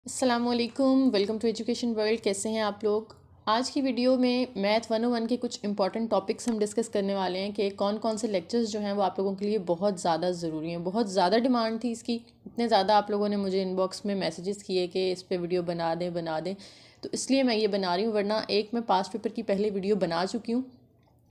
अस्सलामुअलैकुम, welcome to education world. कैसे हैं आप लोग। आज की वीडियो में मैथ 101 के कुछ इंपॉर्टेंट टॉपिक्स हम डिस्कस करने वाले हैं कि कौन कौन से लेक्चर्स जो हैं वो आप लोगों के लिए बहुत ज़्यादा ज़रूरी हैं। बहुत ज़्यादा डिमांड थी इसकी, इतने ज़्यादा आप लोगों ने मुझे इनबॉक्स में मैसेजेस किए कि इस पर वीडियो बना दें, तो इसलिए मैं ये बना रही हूँ। वरना एक मैं पास्ट पेपर की पहले वीडियो बना चुकी हूँ,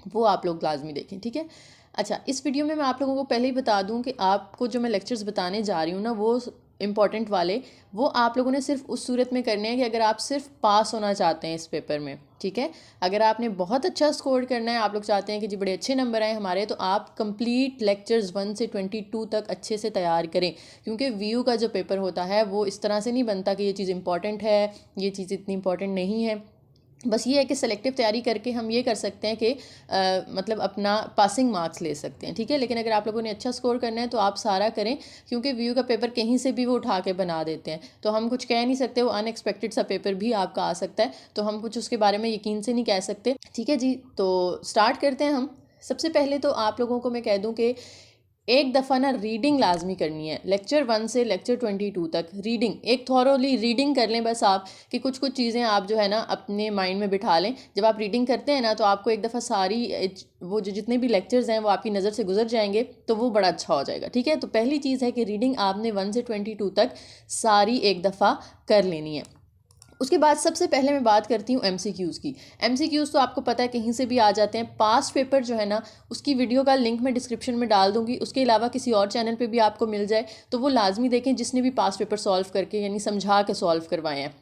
वो आप लोग लाजमी देखें, ठीक है। अच्छा, इस वीडियो में मैं आप लोगों को पहले ही बता दूं कि आपको जो मैं लेक्चर्स बताने जा रही हूँ ना, वो इम्पॉर्टेंट वाले, वो आप लोगों ने सिर्फ उस सूरत में करने हैं कि अगर आप सिर्फ पास होना चाहते हैं इस पेपर में, ठीक है। अगर आपने बहुत अच्छा स्कोर करना है, आप लोग चाहते हैं कि जी बड़े अच्छे नंबर आए हमारे, तो आप कंप्लीट लेक्चर्स 1 से 22 तक अच्छे से तैयार करें। क्योंकि वीयू का जो पेपर होता है वो इस तरह से नहीं बनता कि ये चीज़ इंपॉर्टेंट है, ये चीज़ इतनी इंपॉर्टेंट नहीं है। बस ये है कि सेलेक्टिव तैयारी करके हम ये कर सकते हैं कि मतलब अपना पासिंग मार्क्स ले सकते हैं, ठीक है। लेकिन अगर आप लोगों ने अच्छा स्कोर करना है तो आप सारा करें, क्योंकि व्यू का पेपर कहीं से भी वो उठा के बना देते हैं, तो हम कुछ कह नहीं सकते। वो अनएक्सपेक्टेड सा पेपर भी आपका आ सकता है, तो हम कुछ उसके बारे में यकीन से नहीं कह सकते, ठीक है जी। तो स्टार्ट करते हैं हम। सबसे पहले तो आप लोगों को मैं कह दूं कि एक दफ़ा ना रीडिंग लाजमी करनी है। लेक्चर 1 से लेक्चर 22 तक रीडिंग, एक थॉरोली रीडिंग कर लें बस आप, कि कुछ कुछ चीज़ें आप जो है ना अपने माइंड में बिठा लें। जब आप रीडिंग करते हैं ना, तो आपको एक दफ़ा सारी वो जो जितने भी लेक्चर्स हैं वो आपकी नज़र से गुजर जाएंगे, तो वो बड़ा अच्छा हो जाएगा, ठीक है। तो पहली चीज़ है कि रीडिंग आपने 1 से 22 तक सारी एक दफ़ा कर लेनी है। उसके बाद सबसे पहले मैं बात करती हूँ एमसीक्यूज़ की। एमसीक्यूज़ तो आपको पता है कहीं से भी आ जाते हैं। पास्ट पेपर जो है ना, उसकी वीडियो का लिंक मैं डिस्क्रिप्शन में डाल दूँगी। उसके अलावा किसी और चैनल पे भी आपको मिल जाए तो वो लाजमी देखें, जिसने भी पास्ट पेपर सॉल्व करके यानी समझा के सॉल्व करवाए हैं।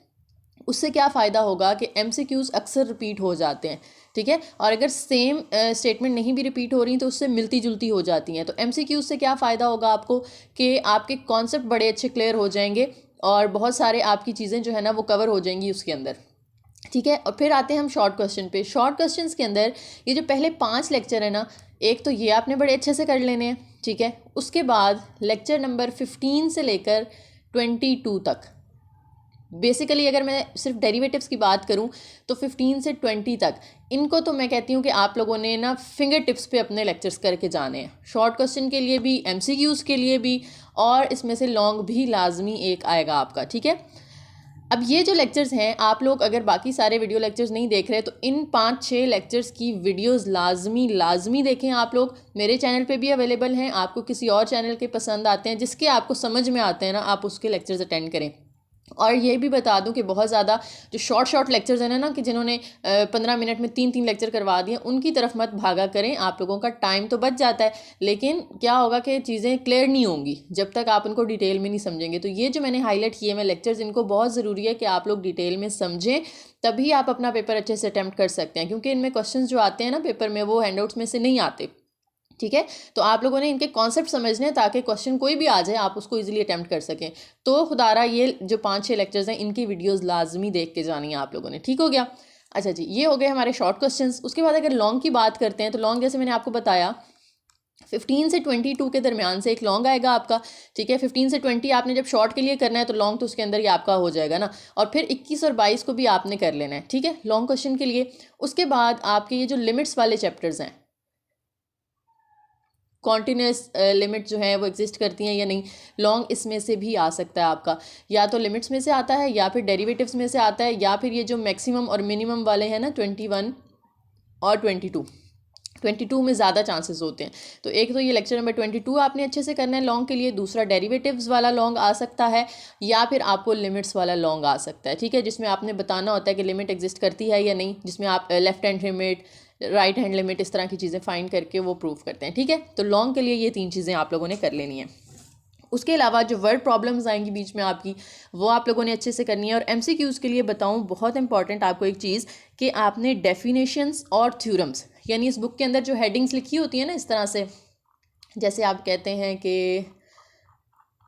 उससे क्या फ़ायदा होगा कि एमसीक्यूज़ अक्सर रिपीट हो जाते हैं, ठीक है। और अगर सेम स्टेटमेंट नहीं भी रिपीट हो रही तो उससे मिलती जुलती हो जाती हैं। तो एमसीक्यूज़ से क्या फ़ायदा होगा आपको कि आपके कॉन्सेप्ट बड़े अच्छे क्लियर हो जाएंगे और बहुत सारे आपकी चीज़ें जो है ना वो कवर हो जाएंगी उसके अंदर, ठीक है। और फिर आते हैं हम शॉर्ट क्वेश्चन पे। शॉर्ट क्वेश्चन के अंदर ये जो पहले 5 लेक्चर है ना, एक तो ये आपने बड़े अच्छे से कर लेने हैं, ठीक है। उसके बाद लेक्चर नंबर 15 से लेकर 22 तक, बेसिकली अगर मैं सिर्फ डेरिवेटिव्स की बात करूं तो 15 से 20 तक, इनको तो मैं कहती हूँ कि आप लोगों ने ना फिंगर टिप्स पे अपने लेक्चर्स करके जाने हैं। शॉर्ट क्वेश्चन के लिए भी, एमसीक्यूज़ के लिए भी, और इसमें से लॉन्ग भी लाजमी एक आएगा आपका, ठीक है। अब ये जो लेक्चर्स हैं, आप लोग अगर बाकी सारे वीडियो लेक्चर्स नहीं देख रहे तो इन 5-6 लेक्चर्स की वीडियोस लाजमी लाजमी देखें। आप लोग मेरे चैनल पे भी अवेलेबल हैं, आपको किसी और चैनल के पसंद आते हैं, जिसके आपको समझ में आते हैं ना, आप उसके लेक्चर्स अटेंड करें। और ये भी बता दूं कि बहुत ज़्यादा जो शॉर्ट लेक्चर्स हैं ना, कि जिन्होंने 15 मिनट में 3-3 लेक्चर करवा दिए, उनकी तरफ मत भागा करें। आप लोगों का टाइम तो बच जाता है, लेकिन क्या होगा कि चीज़ें क्लियर नहीं होंगी जब तक आप उनको डिटेल में नहीं समझेंगे। तो ये जो मैंने हाईलाइट किए मैं लेक्चर्स, इनको बहुत ज़रूरी है कि आप लोग डिटेल में समझें, तभी आप अपना पेपर अच्छे से अटैम्प्ट कर सकते हैं। क्योंकि इनमें क्वेश्चन जो आते हैं ना पेपर में, वो हैंडआउट्स में से नहीं आते, ठीक है। तो आप लोगों ने इनके कॉन्सेप्ट समझने हैं ताकि क्वेश्चन कोई भी आ जाए आप उसको इजीली अटेम्प्ट कर सकें। तो खुदारा ये जो 5-6 लेक्चर्स हैं, इनकी वीडियोस लाजमी देख के जानी है आप लोगों ने, ठीक हो गया। अच्छा जी, ये हो गए हमारे शॉर्ट क्वेश्चंस। उसके बाद अगर लॉन्ग की बात करते हैं तो लॉन्ग, जैसे मैंने आपको बताया, 15 से 22 के दरमियान से एक लॉन्ग आएगा आपका, ठीक है। 15 से 20 आपने जब शॉर्ट के लिए करना है तो लॉन्ग तो उसके अंदर ही आपका हो जाएगा ना। और फिर 21 और 22 को भी आपने कर लेना है, ठीक है, लॉन्ग क्वेश्चन के लिए। उसके बाद आपके ये जो लिमिट्स वाले चैप्टर्स हैं, कॉन्टिन्यूस लिमिट जो है वो एग्जिस्ट करती हैं या नहीं, लॉन्ग इसमें से भी आ सकता है आपका। या तो लिमिट्स में से आता है, या फिर डेरिवेटिव्स में से आता है, या फिर ये जो मैक्सिमम और मिनिमम वाले हैं ना, 21 और 22 में ज़्यादा चांसेस होते हैं। तो एक तो ये लेक्चर नंबर 22 आपने अच्छे से करना है लॉन्ग के लिए। दूसरा डेरिवेटिव्स वाला लॉन्ग आ सकता है, या फिर आपको लिमिट्स वाला लॉन्ग आ सकता है, ठीक है, जिसमें आपने बताना होता है कि लिमिट एग्जिस्ट करती है या नहीं, जिसमें आप left hand limit, right hand limit, इस तरह की चीज़ें फाइंड करके वो प्रूव करते हैं, ठीक है। तो लॉन्ग के लिए ये 3 चीज़ें आप लोगों ने कर लेनी है। उसके अलावा जो वर्ड प्रॉब्लम्स आएंगी बीच में आपकी, वो आप लोगों ने अच्छे से करनी है। और एमसीक्यूज़ के लिए बताऊं, बहुत इंपॉर्टेंट आपको एक चीज़, कि आपने डेफिनेशंस और थ्योरम्स, यानी इस बुक के अंदर जो हेडिंग्स लिखी होती है ना इस तरह से, जैसे आप कहते हैं कि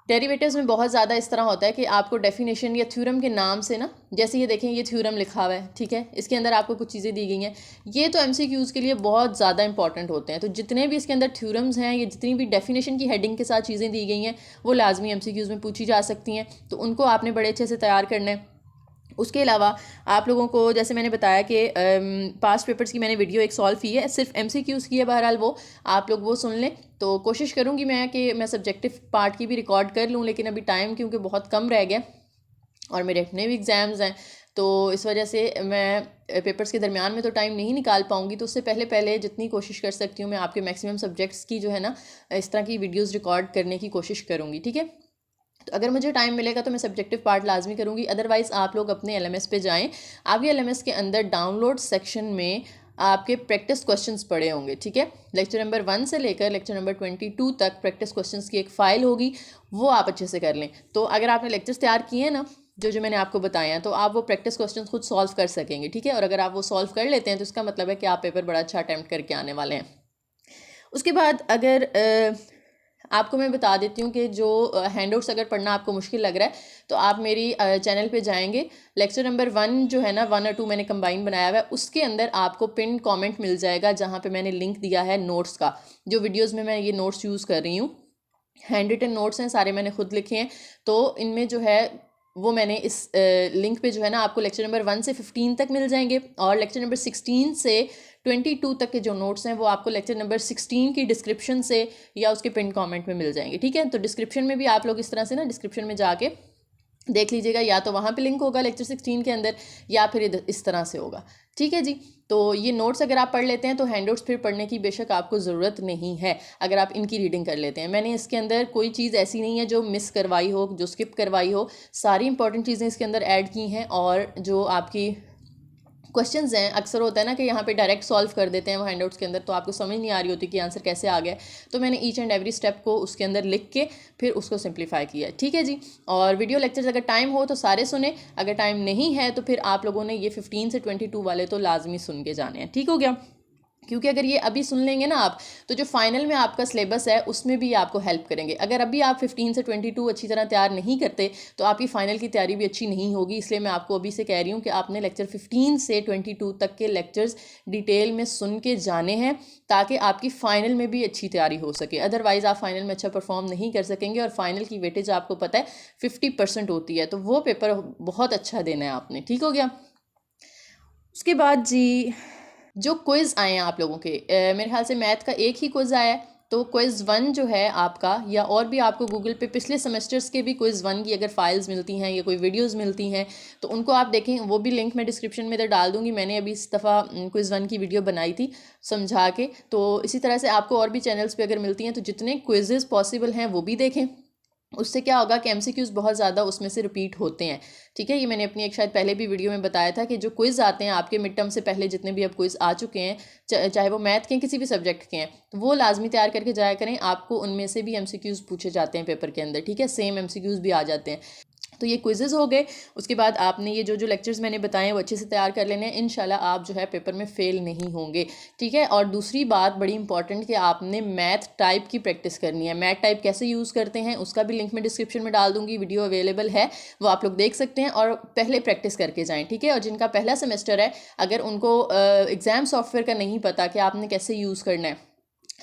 डेरिवेटिव्स में बहुत ज़्यादा इस तरह होता है कि आपको डेफिनेशन या थ्योरम के नाम से ना, जैसे ये देखें ये थ्योरम लिखा हुआ है, ठीक है, इसके अंदर आपको कुछ चीज़ें दी गई हैं, ये तो एमसीक्यूज़ के लिए बहुत ज़्यादा इंपॉर्टेंट होते हैं। तो जितने भी इसके अंदर थ्योरम्स हैं, या जितनी भी डेफिनेशन की हेडिंग के साथ चीज़ें दी गई हैं, वो लाजमी एमसीक्यूज़ में पूछी जा सकती हैं, तो उनको आपने बड़े अच्छे से तैयार करना है। उसके अलावा आप लोगों को, जैसे मैंने बताया कि पास्ट पेपर्स की मैंने वीडियो एक सॉल्व की है, सिर्फ एमसीक्यूज़ की है, बहरहाल वो आप लोग वो सुन लें। तो कोशिश करूँगी मैं कि मैं सब्जेक्टिव पार्ट की भी रिकॉर्ड कर लूँ, लेकिन अभी टाइम क्योंकि बहुत कम रह गया, और मेरे अपने भी एग्ज़ाम्स हैं, तो इस वजह से मैं पेपर्स के दरमियान में तो टाइम नहीं निकाल पाऊँगी। तो उससे पहले पहले जितनी कोशिश कर सकती हूँ मैं आपके मैक्सिमम सब्जेक्ट्स की जो है ना इस तरह की वीडियोज़ रिकॉर्ड करने की कोशिश करूँगी, ठीक है। तो अगर मुझे टाइम मिलेगा तो मैं सब्जेक्टिव पार्ट लाजमी करूँगी, अदरवाइज़ आप लोग अपने LMS पे जाएँ। आपके LMS के अंदर डाउनलोड सेक्शन में आपके प्रैक्टिस क्वेश्चंस पड़े होंगे, ठीक है। लेक्चर नंबर 1 से लेकर लेक्चर नंबर 22 तक प्रैक्टिस क्वेश्चंस की एक फ़ाइल होगी, वो आप अच्छे से कर लें। तो अगर आपने लेक्चर्स तैयार किए हैं ना जो मैंने आपको बताया है, तो आप वो प्रैक्टिस क्वेश्चंस खुद सॉल्व कर सकेंगे, ठीक है। और अगर आप वो सॉल्व कर लेते हैं तो इसका मतलब है कि आप पेपर बड़ा अच्छा अटैम्प्ट करके आने वाले हैं। उसके बाद अगर आपको मैं बता देती हूँ कि जो हैंडआउट्स अगर पढ़ना आपको मुश्किल लग रहा है तो आप मेरी चैनल पे जाएंगे। लेक्चर नंबर 1 जो है ना 1 और 2 मैंने कंबाइन बनाया हुआ है, उसके अंदर आपको पिन कमेंट मिल जाएगा जहाँ पे मैंने लिंक दिया है नोट्स का। जो वीडियोस में मैं ये नोट्स यूज़ कर रही हूँ, हैंड रिटन नोट्स हैं, सारे मैंने खुद लिखे हैं। तो इनमें जो है वो मैंने इस लिंक पे जो है ना आपको लेक्चर नंबर 1 से 15 तक मिल जाएंगे, और लेक्चर नंबर 16 से 22 तक के जो नोट्स हैं वो आपको लेक्चर नंबर 16 की डिस्क्रिप्शन से या उसके पिन कमेंट में मिल जाएंगे, ठीक है। तो डिस्क्रिप्शन में भी आप लोग इस तरह से ना डिस्क्रिप्शन में जाके देख लीजिएगा, या तो वहाँ पे लिंक होगा लेक्चर 16 के अंदर या फिर इस तरह से होगा, ठीक है जी। तो ये नोट्स अगर आप पढ़ लेते हैं तो हैंडआउट्स फिर पढ़ने की बेशक आपको ज़रूरत नहीं है अगर आप इनकी रीडिंग कर लेते हैं। मैंने इसके अंदर कोई चीज़ ऐसी नहीं है जो मिस करवाई हो, जो स्किप करवाई हो, सारी इंपॉर्टेंट चीज़ें इसके अंदर ऐड की हैं। और जो आपकी क्वेश्चंस हैं, अक्सर होता है ना कि यहाँ पे डायरेक्ट सॉल्व कर देते हैं वो हैंडआउट्स के अंदर, तो आपको समझ नहीं आ रही होती कि आंसर कैसे आ गया। तो मैंने ईच एंड एवरी स्टेप को उसके अंदर लिख के फिर उसको सिंप्लीफाई किया, ठीक है जी। और वीडियो लेक्चर्स अगर टाइम हो तो सारे सुने, अगर टाइम नहीं है तो फिर आप लोगों ने ये 15 से 22 वाले तो लाजमी सुन के जाने हैं, ठीक हो गया। क्योंकि अगर ये अभी सुन लेंगे ना आप, तो जो फाइनल में आपका सिलेबस है उसमें भी आपको हेल्प करेंगे। अगर अभी आप 15 से 22 अच्छी तरह तैयार नहीं करते तो आपकी फ़ाइनल की तैयारी भी अच्छी नहीं होगी। इसलिए मैं आपको अभी से कह रही हूँ कि आपने लेक्चर 15 से 22 तक के लेक्चर्स डिटेल में सुन के जाने हैं, ताकि आपकी फ़ाइनल में भी अच्छी तैयारी हो सके। अदरवाइज़ आप फाइनल में अच्छा परफॉर्म नहीं कर सकेंगे, और फाइनल की वेटेज आपको पता है 50% होती है, तो वो पेपर बहुत अच्छा देना है आपने, ठीक हो गया। उसके बाद जी जो क्विज़ आए हैं आप लोगों के, मेरे ख्याल से मैथ का एक ही क्विज़ आया है। तो क्विज़ 1 जो है आपका, या और भी आपको गूगल पे पिछले सेमेस्टर्स के भी क्विज़ 1 की अगर फाइल्स मिलती हैं या कोई वीडियोस मिलती हैं तो उनको आप देखें, वो भी लिंक मैं डिस्क्रिप्शन में इधर डाल दूँगी। मैंने अभी इस दफ़ा क्विज़ 1 की वीडियो बनाई थी समझा के। तो इसी तरह से आपको और भी चैनल्स पर अगर मिलती हैं तो जितने क्विज़ेज़ पॉसिबल हैं वो भी देखें। उससे क्या होगा कि MCQs बहुत ज़्यादा उसमें से रिपीट होते हैं, ठीक है। ये मैंने अपनी एक शायद पहले भी वीडियो में बताया था कि जो क्विज़ आते हैं आपके मिड टर्म से पहले, जितने भी अब क्विज़ आ चुके हैं, चाहे वो मैथ के हैं किसी भी सब्जेक्ट के हैं, तो वो लाजमी तैयार करके जाया करें। आपको उनमें से भी MCQs पूछे जाते हैं पेपर के अंदर, ठीक है। सेम MCQs भी आ जाते हैं। तो ये क्विज़ेज़ हो गए। उसके बाद आपने ये जो लेक्चर्स मैंने बताए हैं वो अच्छे से तैयार कर लेने हैं। इंशाल्लाह आप जो है पेपर में फ़ेल नहीं होंगे, ठीक है। और दूसरी बात बड़ी इंपॉर्टेंट कि आपने मैथ टाइप की प्रैक्टिस करनी है। मैथ टाइप कैसे यूज़ करते हैं उसका भी लिंक मैं डिस्क्रिप्शन में डाल दूँगी, वीडियो अवेलेबल है, वो आप लोग देख सकते हैं और पहले प्रैक्टिस करके जाएँ, ठीक है। और जिनका पहला सेमेस्टर है, अगर उनको एग्ज़ाम सॉफ्टवेयर का नहीं पता कि आपने कैसे यूज़ करना है,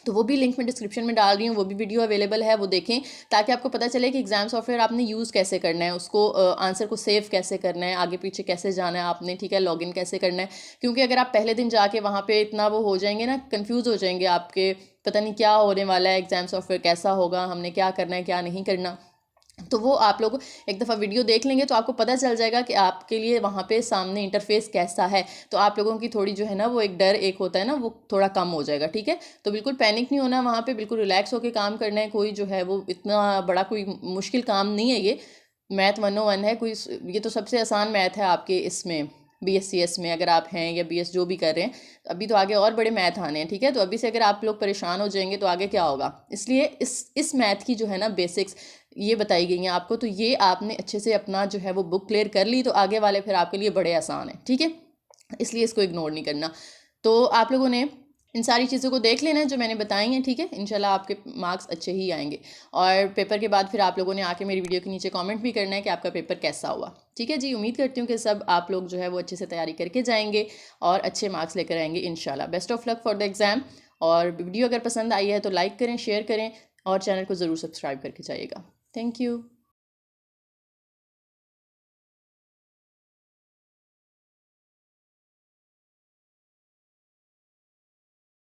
तो वो भी लिंक मैं डिस्क्रिप्शन में डाल रही हूँ, वो भी वीडियो अवेलेबल है, वो देखें, ताकि आपको पता चले कि एग्ज़ाम सॉफ्टवेयर आपने यूज़ कैसे करना है, उसको आंसर को सेव कैसे करना है, आगे पीछे कैसे जाना है आपने, ठीक है, लॉगिन कैसे करना है। क्योंकि अगर आप पहले दिन जाके वहाँ पे इतना वो हो जाएंगे ना, कंफ्यूज हो जाएंगे, आपके पता नहीं क्या होने वाला है, एग्ज़ाम सॉफ्टवेयर कैसा होगा, हमने क्या करना है क्या नहीं करना, तो वो आप लोग एक दफ़ा वीडियो देख लेंगे तो आपको पता चल जाएगा कि आपके लिए वहाँ पे सामने इंटरफेस कैसा है। तो आप लोगों की थोड़ी जो है ना वो एक डर एक होता है ना, वो थोड़ा कम हो जाएगा, ठीक है। तो बिल्कुल पैनिक नहीं होना, वहाँ पे बिल्कुल रिलैक्स होकर काम करना है। कोई जो है वो इतना बड़ा कोई मुश्किल काम नहीं है, ये मैथ 101 है, कोई ये तो सबसे आसान मैथ है आपके इसमें BScs में अगर आप हैं, या BS जो भी कर रहे हैं। अभी तो आगे और बड़े मैथ आने हैं, ठीक है। तो अभी से अगर आप लोग परेशान हो जाएंगे तो आगे क्या होगा। इसलिए इस मैथ की जो है ना बेसिक्स ये बताई गई हैं आपको, तो ये आपने अच्छे से अपना जो है वो बुक क्लियर कर ली तो आगे वाले फिर आपके लिए बड़े आसान हैं, ठीक है। इसलिए इसको इग्नोर नहीं करना। तो आप लोगों ने इन सारी चीज़ों को देख लेना है जो मैंने बताई हैं, ठीक है। इंशाल्लाह आपके मार्क्स अच्छे ही आएंगे। और पेपर के बाद फिर आप लोगों ने आके मेरी वीडियो के नीचे कमेंट भी करना है कि आपका पेपर कैसा हुआ, ठीक है जी। उम्मीद करती हूँ कि सब आप लोग जो है वो अच्छे से तैयारी करके जाएंगे और अच्छे मार्क्स लेकर आएंगे इंशाल्लाह। Best of luck for the exam. और वीडियो अगर पसंद आई है तो लाइक करें, शेयर करें और चैनल को ज़रूर सब्सक्राइब करके जाइएगा। Thank you.